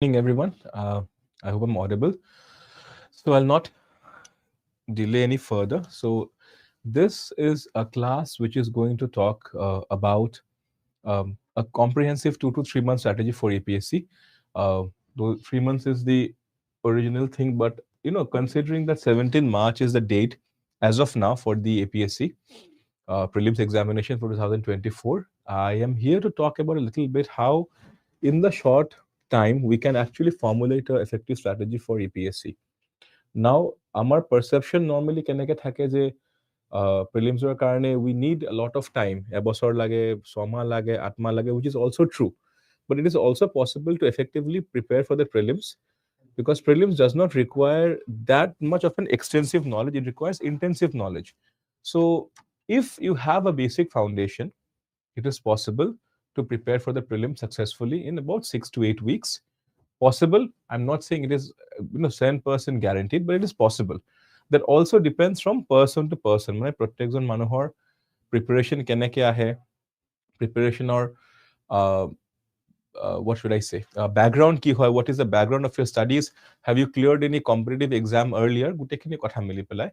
Evening, everyone. I hope I'm audible. So I'll not delay any further. So this is a class which is going to talk about a comprehensive 2 to 3 month strategy for APSC. Though 3 months is the original thing, but considering that 17 March is the date as of now for the APSC prelims examination for 2024, I am here to talk about a little bit how, in the short time, we can actually formulate an effective strategy for APSC. Now, our perception normally কেনেকে থাকে যে প্ৰিলিমছৰ কাৰণে we need a lot of time, এবছৰ লাগে, ছমাহ লাগে, 8 মাহ লাগে, which is also true. But it is also possible to effectively prepare for the prelims because prelims does not require that much of an extensive knowledge. It requires intensive knowledge. So if you have a basic foundation, it is possible to prepare for the prelim successfully in about 6 to 8 weeks. Possible, I'm not saying it is 100% guaranteed, but it is possible. That also depends from person to person. মানে প্ৰত্যেকজন মানুহৰ preparation কেনেকে আহে, preparation or what should I say, background কি হয়, what is the background of your studies, have you cleared any competitive exam earlier, গোটেইখিনি কথা মিলি পেলাই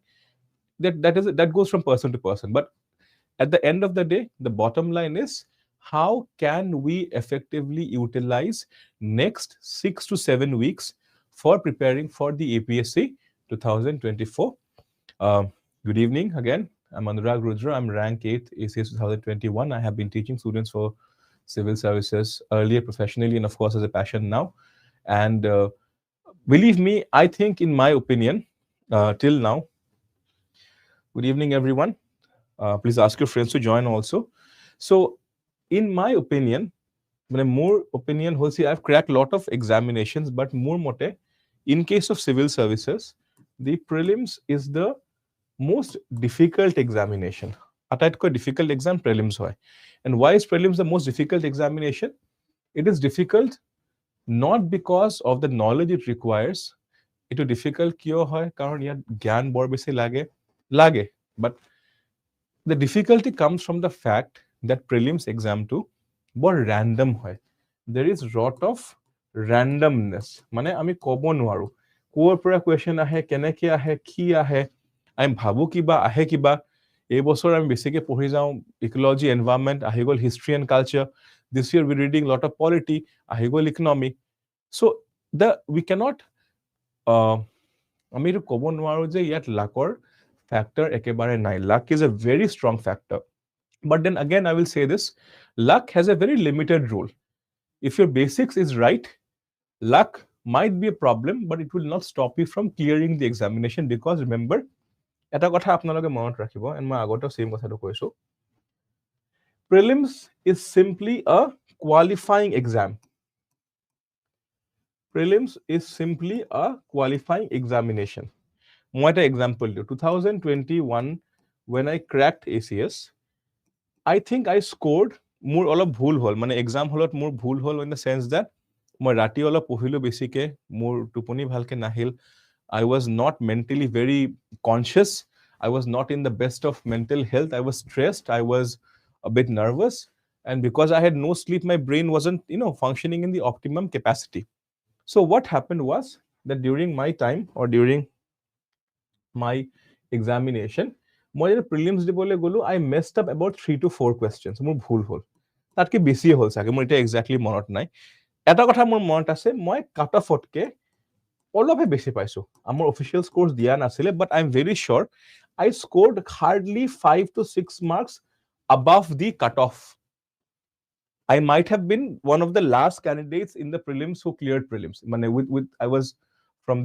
that goes from person to person. But at the end of the day, the bottom line is how can we effectively utilize next 6 to 7 weeks for preparing for the APSC 2024. Good evening again. I'm Anurag Rudra. I'm rank 8th ACS 2021. I have been teaching students for civil services earlier professionally and of course as a passion now. And believe me, I think in my opinion, till now, good evening everyone. Please ask your friends to join also. So in my opinion, more opinion holds, I've cracked a lot of examinations, but more mote, in case of civil services, the prelims is the most difficult examination. Ataitko difficult exam prelims hoy. And why is prelims the most difficult examination? It is difficult not because of the knowledge it requires. It is difficult kyo hoy karon yat gyan bor besi lage. But the difficulty comes from the fact that prelims exam to বৰ random হয়. There is lot of randomness. মানে আমি ক'ব নোৱাৰো ক'ৰ পৰা question আহে, কেনেকে আহে, কি আহে, আমি ভাবো কিবা আহে কিবা। এই বছৰ আমি বেছিকে পঢ়ি যাওঁ ইকোলজি, এনভাইৰনমেণ্ট, আহি গ'ল history and culture. This year we reading lot of polity, আহি গ'ল ইকনমি। চ' উই কেনট আমি এইটো ক'ব নোৱাৰো যে ইয়াত লাকৰ ফেক্টৰ একেবাৰে নাই। Lakh is a very strong factor. But then again, I will say this, luck has a very limited role. If your basics is right, luck might be a problem, but it will not stop you from clearing the examination because remember, এটা কথা আপোনালোকে মনত ৰাখিব, and মই আগতেও same কথাটো কৈছো, prelims is simply a qualifying exam. Prelims is simply a qualifying examination. মই এটা example দিওঁ, 2021 when I cracked ACS, I think I scored মোৰ অলপ ভুল হ'ল, মানে এক্সাম হলত মোৰ ভুল হ'ল in the sense that মই ৰাতি অলপ পঢ়িলো বেছিকে, মোৰ টোপনি ভালকে নাহিল, I was not mentally very conscious, I was not in the best of mental health, I was stressed, I was a bit nervous, and because I had no sleep, my brain wasn't functioning in the optimum capacity. So what happened was that during my time or during my examination, মই যেতিয়া prelims দিবলৈ গ'লো, I messed up about 3 to 4 questions. মোৰ ভুল হ'ল, তাতকে বেছি হ'ল চাগে, মোৰ এতিয়া এক্সাক্টলি মনত নাই। এটা কথা মোৰ মনত আছে, মই কাট অফতকে অলপহে বেছি পাইছো। আমাৰ অফিচিয়েল স্কোৰ্স দিয়া নাছিলে, but I'm very sure I scored hardly 5 to 6 marks above the cutoff. I might have been one of the last candidates in the prelims who cleared prelims. I was from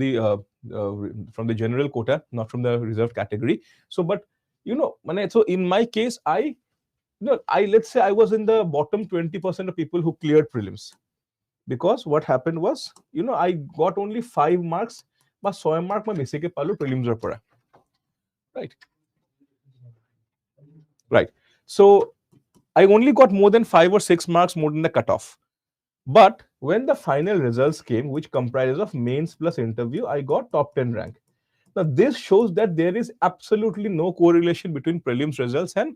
the general quota, not from the reserved category. So, but so in my case, let's say I was in the bottom 20% of people who cleared prelims. Because what happened was, I got only 5 marks, but 6 mark মই বেছিকে পালো প্ৰিলিমছৰ পৰা। Right. So I only got more than 5 or 6 marks more than the cutoff. But when the final results came, which comprises of mains plus interview, I got top 10 rank. Now this shows that there is absolutely no correlation between prelims results and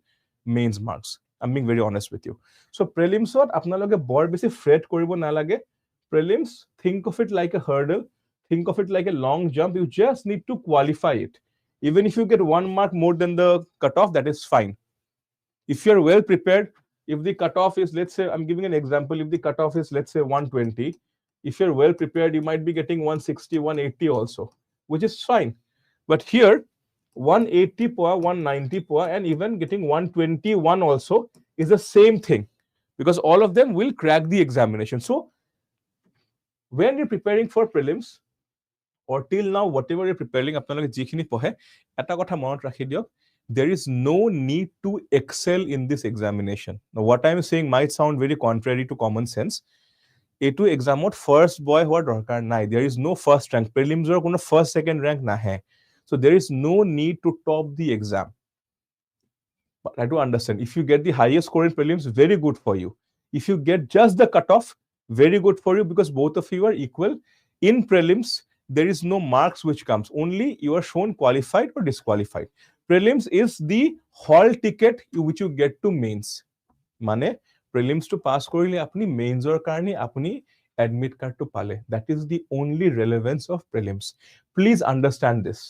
mains marks. I'm being very honest with you. So prelims what আপোনালোকে বৰ বেছি freight কৰিব নালাগে, Prelims, think of it like a hurdle, think of it like a long jump. You just need to qualify it. Even if you get 1 mark more than the cutoff, that is fine. If you're well prepared, if the cutoff is, let's say, I'm giving an example, if the cutoff is, let's say, 120, if you're well prepared, you might be getting 160, 180 also, which is fine. But here, 180 poa, 190 poa, and even getting 121 also is the same thing, because all of them will crack the examination. So when you're preparing for prelims, or till now, whatever you're preparing, আপোনালোকে যিখিনি পঢ়ে, এটা কথা মনত ৰাখি দিয়ক, there is no need to excel in this examination. Now, what I'm saying might sound very contrary to common sense. এইটো এক্সামত first বয় হোৱাৰ দৰকাৰ নাই. There is no first rank. Prelimsৰ কোনো first, second rank নাহে. So there is no need to top the exam. But I do understand. If you get the highest score in prelims, very good for you. If you get just the cutoff, very good for you, because both of you are equal. In prelims, there is no marks which comes. Only you are shown qualified or disqualified. Prelims is the hall ticket which you get to mains. Mane prelims to pass korile apni mains or karni apni admit card to pale. That is the only relevance of prelims. Please understand this.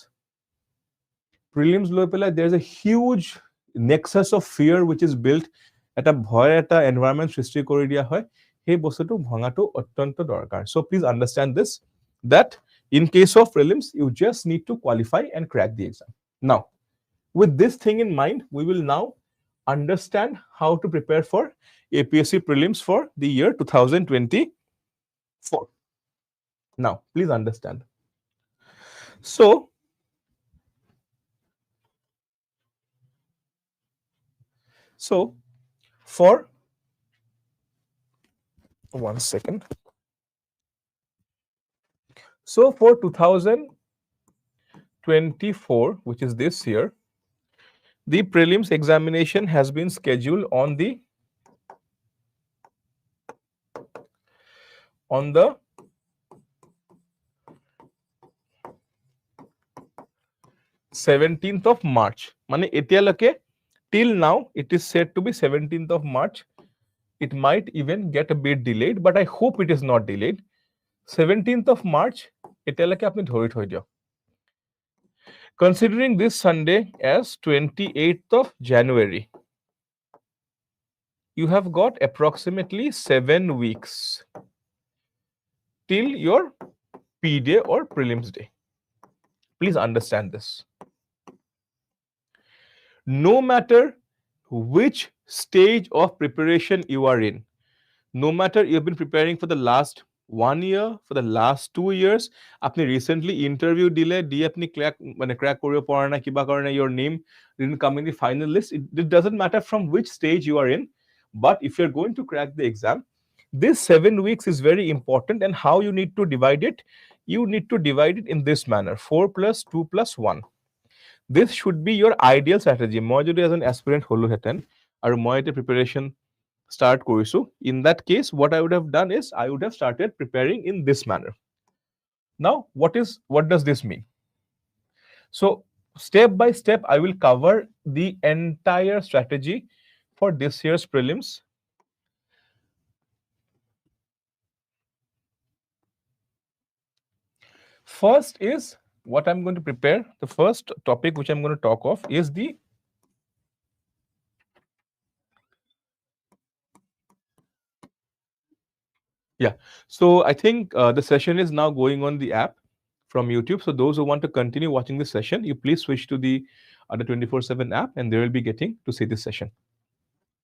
Prelims loi pelai there's a huge nexus of fear which is built. Eta bhoy eta environment সৃষ্টি কৰি দিয়া হয়, সেই বস্তুটো ভঙাটো অত্যন্ত দৰকাৰ. So please understand this, that in case of prelims, you just need to qualify and crack the exam. Now, with this thing in mind, we will now understand how to prepare for APSC prelims for the year 2024. Now, please understand. So, for 1 second. So for 2024, which is this year, the prelims examination has been scheduled on the 17th of March. Mane etialake till now it is said to be 17th of March. It might even get a bit delayed, but I hope it is not delayed. 17th of March etialake apni dhori thoi diok. Considering this Sunday as 28th of January, you have got approximately 7 weeks till your P-day or prelims day. Please understand this. No matter which stage of preparation you are in, no matter you've been preparing for the last 1 year, for the last 2 years, apni recently interview dile, di apni crack koribo pora na kiba karone your name didn't come in the final list, it doesn't matter from which stage you are in, but if you're going to crack the exam, this 7 weeks is very important. And how you need to divide it? You need to divide it in this manner: 4 plus 2 plus 1. This should be your ideal strategy. Moi jodi as an aspirant holo heten aru moi ete preparation start korisu, in that case what I would have done is I would have started preparing in this manner. Now what does this mean? So step by step I will cover the entire strategy for this year's prelims. First is what I'm going to prepare. The first topic which I'm going to talk of is the So I think the session is now going on the app from YouTube. So those who want to continue watching this session, you please switch to the 24/7 app and they will be getting to see this session.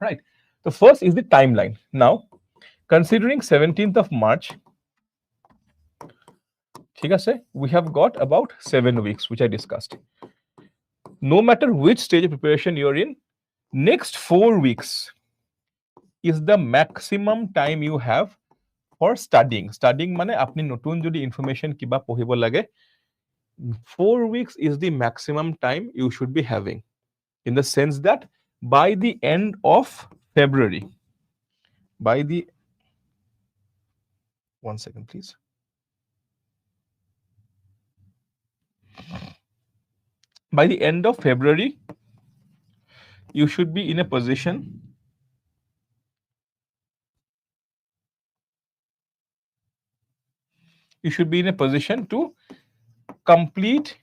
Right. The first is the timeline. Now, considering 17th of March, we have got about 7 weeks, which I discussed. No matter which stage of preparation you're in, next 4 weeks is the maximum time you have for studying. Studying mane apni notun jodi information kiba pohibo lage, 4 weeks is the maximum time you should be having, in the sense that by the end of February, by the 1 second please, by the end of February you should be in a position You should be in a position to complete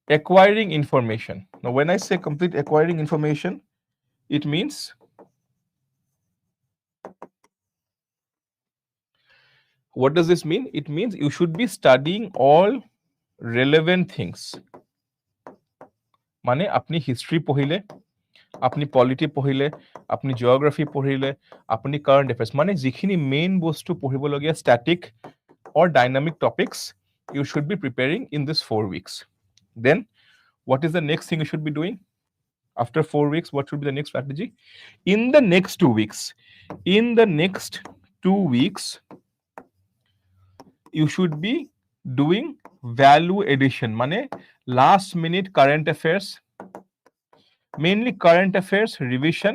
acquiring information. Now, when I say complete acquiring information, it means what does this mean? It means you should be studying all relevant things. মানে আপনি history পঢ়িলে, আপনি polity পঢ়িলে, আপনি geography পঢ়িলে, আপনি current এফেয়াৰ্স, মানে যিখিনি মেইন বস্তু পঢ়িবলগীয়া static or dynamic topics, you should be preparing in this 4 weeks. Then, what is the next thing you should be doing? After 4 weeks, what should be the next strategy? In the next 2 weeks, you should be doing value addition, মানে last minute current affairs, mainly current affairs revision,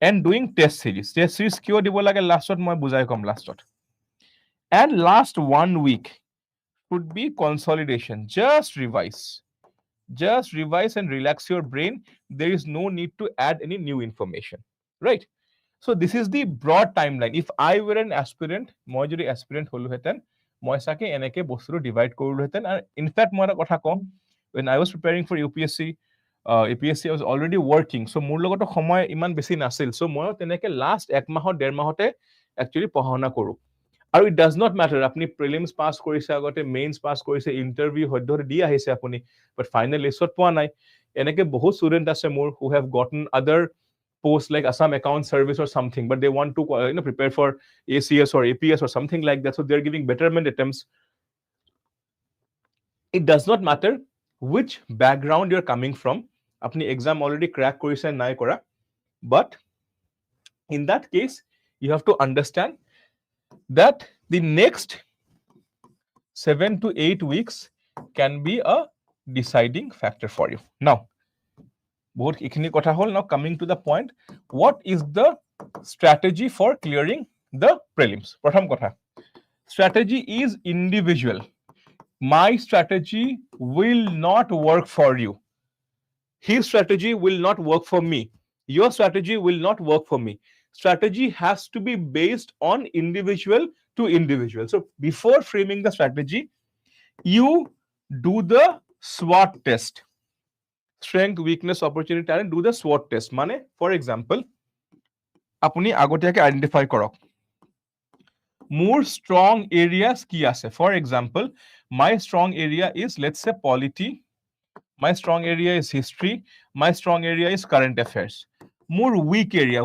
and doing test series. Test series কিয় দিব লাগে লাষ্টত মই বুজাই কম লাষ্টত. And last 1 week should be consolidation. Just revise and relax your brain. There is no need to add any new information, right? So this is the broad timeline. If I were an aspirant, মই যদি aspirant হলো হেতেন, মই সাকে এনেকে বস্তুটো divide কৰিলো হেতেন. And in fact মই এটা কথা কম, when I was preparing for UPSC, APSC I was already working, so মোৰ লগতো সময় ইমান বেছি নাছিল, so মই তেনেকে লাষ্ট 1 মাহত 1.5 মাহতে actually পঢ়া-শুনা কৰো. আৰু it does not matter আপুনি প্ৰিলিমছ পাছ কৰিছে, আগতে মেইনছ পাছ কৰিছে, ইন্টাৰভিউ সদ্য দি আহিছে আপুনি, but final লিষ্টত পোৱা নাই. এনেকে বহুত ষ্টুডেন্ট আছে মোৰ who have gotten other posts like Assam Account Service or something, but they want to prepare for ACS or APS or something like that, so they're giving betterment attempts. It does not matter which background you're coming from. Apni exam already crack korise nai kora, but in that case you have to understand that the next 7 to 8 weeks can be a deciding factor for you. Now, বহুত ইখিনি কথা হল. Now coming to the point, what is the strategy for clearing the prelims? প্ৰথম কথা, strategy is individual. My strategy will not work for you. His strategy will not work for me. Your strategy will not work for me. Strategy has to be based on individual to individual. So before framing the strategy, you do the SWOT test. Strength, weakness, opportunity, talent. Do the SWOT test. মানে, for example, আপুনি আগতীয়াকে identify কৰক মোৰ strong areas কি আছে. For example, my strong area is, let's say, polity. My strong area is history. My strong area is current affairs. মোৰ weak area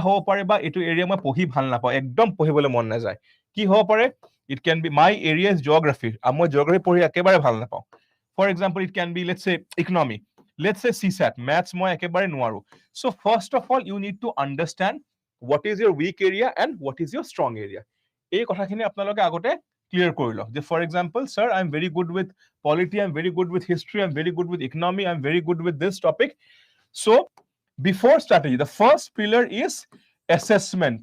হ'ব পাৰে বা এইটো area মই পঢ়ি ভাল নাপাওঁ, একদম পঢ়িবলৈ মন নাযায়. কি হ'ব পাৰে? It can be my area is geography. মই geography পঢ়ি একেবাৰে ভাল নাপাওঁ. For example, it can be, let's say, economy. Let's say CSAT, maths মই একেবাৰে নোৱাৰো. So first of all, you need to understand what is your weak area and what is your strong area. এই কথাখিনি আপোনালোকে আগতে clear কৰি লওক. For example, sir, I'm very good with polity, I'm very good with history, I'm very good with economy, I'm very good with this topic. So before strategy, the first pillar is assessment.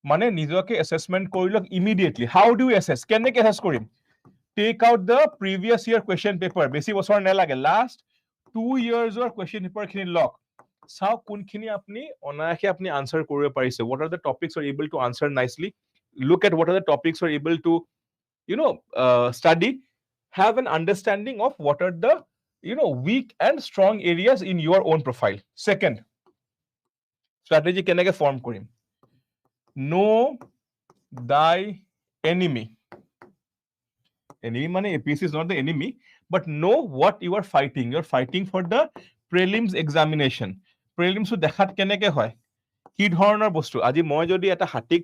মানে নিজকে assessment কৰি লওক immediately. How do you assess? কেনেকে assess Karim? Take out the previous year question paper. বেছি বছৰ নালাগে, last 2 years or question paper খিনি লওক. চাওক কোনখিনি আপনি অনায়াসে আপনি answer কৰিব পাৰিছে. What are the topics you are able to answer nicely? Look at what are the topics you are able to study. Have an understanding of what are the weak and strong areas in your own profile. Second, strategy কেনেকে form কৰিম? Know thy enemy. Enemy মানে APSC is not the enemy, but know what you are fighting. You are fighting for the prelims examination. Prelims দেখাত কেনেকে হয়, কি ধৰণৰ বস্তু. আজি মই যদি এটা হাতীক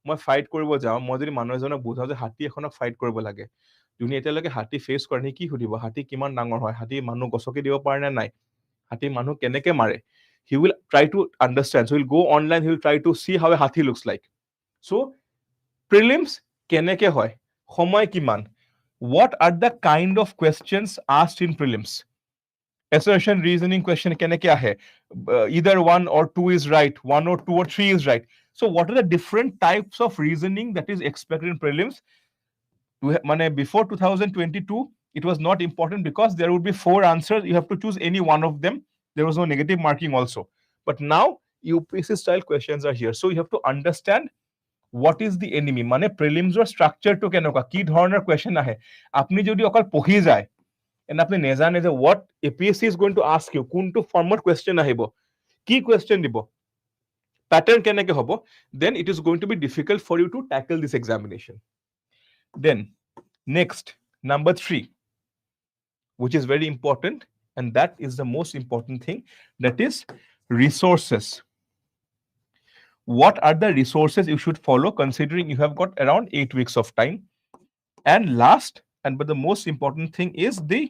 মই ফাইট কৰিব যাওঁ, মই যদি মানুহ এজনক বুজাওঁ যে হাতী এখনক ফাইট কৰিব লাগে, যোনে এতিয়ালৈকে হাতী ফেচ কৰে নে, কি সুধিব? হাতী কিমান ডাঙৰ হয়, হাতী মানুহ গছকি দিব পাৰে নে নাই, হাতী মানুহ কেনেকে মাৰে, he will try to understand. So he will go online, he will try to see how a hathi looks like. So prelims কেনেকে হয়, সময় কিমান, what are the kind of questions asked in prelims, assertion, reasoning question কেনেকে আহে, either 1 or 2 is right, 1 or 2 or 3 is right. So what are the different types of reasoning that is expected in prelims? মানে before 2022 it was not important because there would be 4 answers, you have to choose any one of them. There was no negative marking also. But now UPSC style questions are here, so you have to understand what is the enemy, মানে প্ৰিলিমছৰ ষ্ট্ৰাকচাৰটো কেনেকুৱা, কি ধৰণৰ question আহে, আপুনি যদি অকল পঢ়ি যায় and আপনি নেজানে যে what APSC is going to ask you, কোনটো ফৰ্মত কুৱেশ্যন আহিব, কি কুৱেশ্যন দিব, pattern কেনেকে হ'ব, then it is going to be difficult for you to tackle this examination. Then next, number 3, which is very important, and that is the most important thing, that is resources. What are the resources you should follow considering you have got around 8 weeks of time? And last, and but the most important thing is the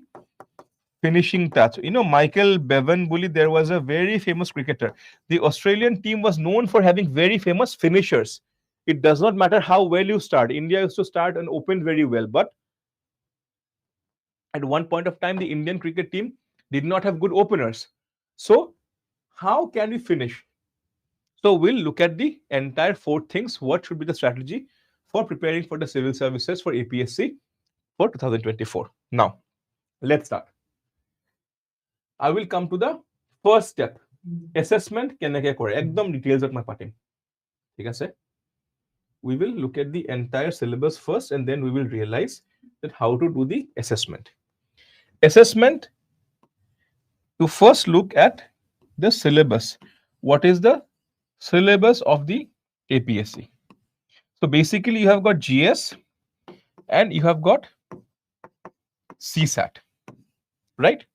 finishing touch. You know, Michael Bevan Bully, there was a very famous cricketer. The Australian team was known for having very famous finishers. It does not matter how well you start. India used to start and open very well, but at one point of time, the Indian cricket team did not have good openers. So how can we finish? So we'll look at the entire 4 things. What should be the strategy for preparing for the civil services for APSC for 2024? Now, let's start. I will come to the first step. Assessment keneke kore ekdom details ot moi patim, thik ase. We will look at the entire syllabus first, and then we will realize that how to do the assessment. Assessment, to first look at the syllabus. What is the syllabus of the APSC? So basically you have got GS and you have got CSAT, right?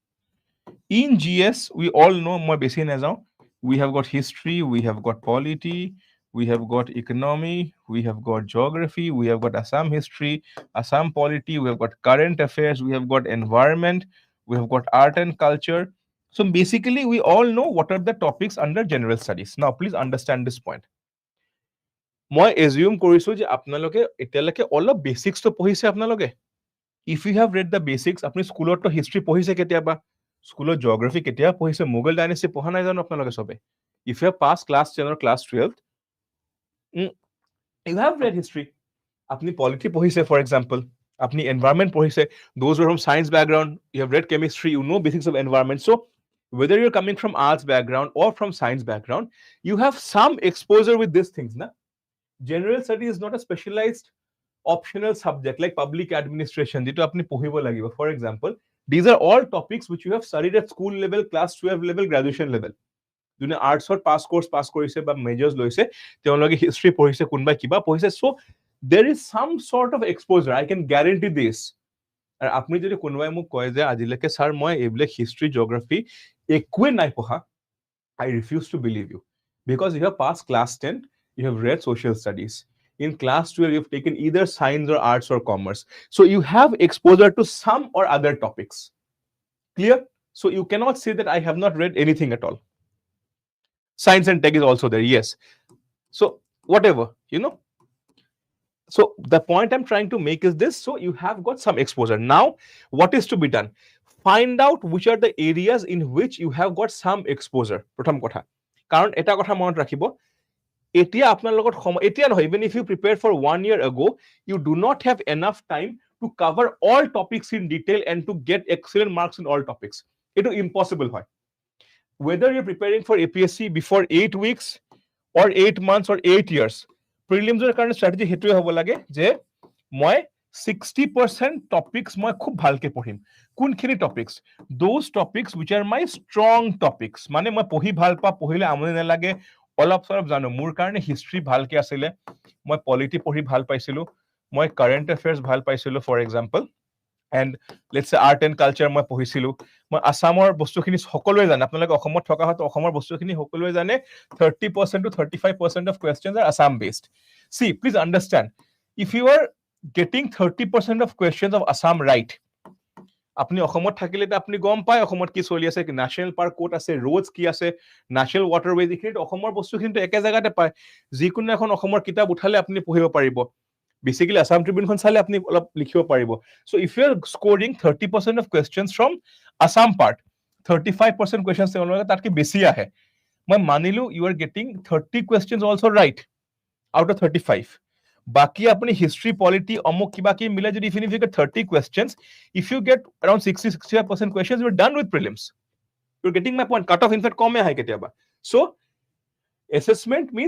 In GS, we all know more basic now. We have got history, we have got polity, we have got economy, we have got geography, we have got Assam history, Assam polity, we have got current affairs, we have got environment, we have got art and culture. So basically, we all know what are the topics under general studies. Now, please understand this point. মই assume কৰিছো যে আপোনালোকে এতিয়ালৈকে অলপ বেসিক্সটো পঢ়িছে আপোনালোকে. If you have read the basics, আপুনি স্কুলত তো হিষ্ট্ৰী পঢ়িছে কেতিয়াবা, স্কুলত জিওগ্ৰাফি কেতিয়া পঢ়িছে, মোগল ডাইনেষ্টি পঢ়া নাই জানো আপোনালোকে সবে? If you have passed class 10 or class 12, you have read history. আপনি polity পঢ়িছে, for example. আপনি environment পঢ়িছে. Those who are from science background, you have read chemistry, you know basics of environment. So whether you're coming from arts background or from science background, you have some exposure with these things. Na? General study is not a specialized optional subject like public administration. যেটো আপনি পঢ়িব লাগিব. For example, these are all topics which you have studied at school level, class 12 level, graduation level. যোনে আৰ্টছৰ পাছ course পাছ কৰিছে বা মেজৰ্স লৈছে, তেওঁলোকে history পঢ়িছে, কোনবা কিবা পঢ়িছে. So there is some sort of exposure, I can guarantee this. আৰু আপনি যদি কোনবাই মোক কয় যে আজিলৈকে স্যাৰ মই এইবিলাক হিষ্ট্ৰী জিওগ্ৰাফি একোৱে নাই পঢ়া, I refuse to believe you, because you have passed class 10, you have read social studies. In class 12, you've taken either science or arts or commerce. So you have exposure to some or other topics. Clear? So you cannot say that I have not read anything at all. Science and tech is also there, yes. So whatever, you know. So the point I'm trying to make is this. So you have got some exposure. Now, what is to be done? Find out which are the areas in which you have got some exposure. Protham kotha. Karon eta kotha monot rakhibo. Etia apnar logot etia no, even if you prepared for 1 year ago, you do not have enough time to cover all topics in detail and to get excellent marks in all topics. It is impossible. Hoy. Whether you're preparing for APSC before 8 weeks or 8 months or 8 years, prelims er karone strategy hetue hobo lage je moi 60% topics moi khub bhalke পঢ়িম. কোনখিনি topics? Those topics which are my strong topics. মানে মই পঢ়ি ভাল পা, পঢ়িলে আমনি নালাগে, অলপ সৰব জানো. মোৰ কাৰণে হিষ্ট্ৰী ভালকে আছিলে, মই পলিটি পঢ়ি ভাল পাইছিলো, মই কারেন্ট অ্যাফেয়ার্স ভাল পাইছিলো, for example. And let's say art and culture মই পঢ়িছিলো. মই আসামৰ বস্তুখিনি সকলোৱে জানে. আপোনালোকে অসমত থকা হয়তো অসমৰ বস্তুখিনি সকলোৱে জানে. 30% to 35% of questions are Assam based. See, please understand, if you are getting 30% of questions of Assam right, আপনি অসমত থাকিলে আপনি গম পায় অসমত কি চলি আছে, ন্যাশনাল পার্ক কোট আছে, রোডস কি আছে, ন্যাশনাল ওয়াটারওয়েজ, এইখিনি অসমৰ বস্তুখিনি একে জায়গাতে পায়. যিকোনো এখন অসমৰ কিতাপ উঠালে আপনি পঢ়িব পাৰিব. Basically, Assam Tribune khon sale apni olop likhibo paribo. So if you are scoring 30% of questions from Assam part, 35% questions tatke beshi ahe. Moi manilu you are getting 30 questions also right out of 35. Baki apni history, polity, amok kiba ki mila jodi, even if you get 30 questions, if you get around 60-65% questions, you are done with prelims. You're getting my point. Cut off in fact kome hai ketiaba. So assessment means